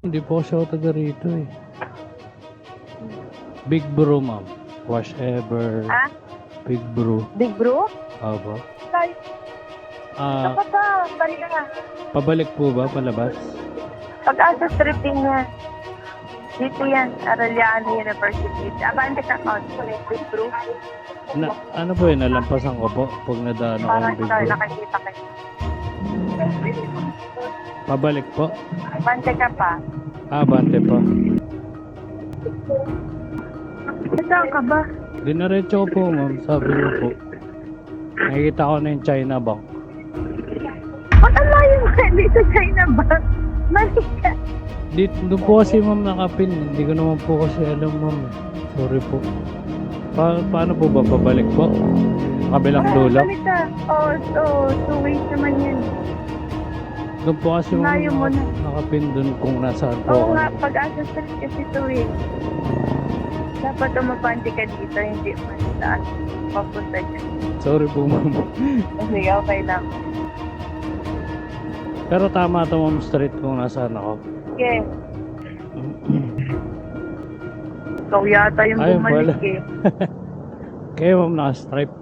Hindi po siya taga rito eh. Big Bro, ma'am. Wash ever. Ah? Big Bro. Big Bro? Aba. Tayo. Ah, Dapat na, balik na. pabalik po ba palabas? Pag-asa stripping yan. Dito yan, Arellano University. Abante ka count. Big Bro. Na, ano po yun, nalampasan ko po pag nadaan ako Parang ng Big ikaw Bro. nakikita kayo. Pabalik po. Abante ka pa. Ah, bante po. Saan ka ba? Dinaretso ko po, ma'am. Sabi ko po. Nakikita ko na yung China Bank. Ba't ang layo mo dito China ba? Mali ka. Doon po kasi ma'am nakapin. Hindi ko naman po kasi alam, ma'am. Sorry po. Paano po ba pabalik po? Kabilang dulo? Balik ka. Oo, 2 ways naman yan. Doon po kasi ma'am Layo mo na. nakapin doon kung nasaan po Oo ako. nga, pag-asa street kasi 2 ways. Dapat umabante ka dito, hindi man saan papunta dyan. Sorry po, ma'am. Sige, okay lang. Pero tama to, ma'am, street kung nasaan ako. Sige. Ikaw yata yung Ayun bumalik pala. eh. Kaya ma'am, naka-stripe.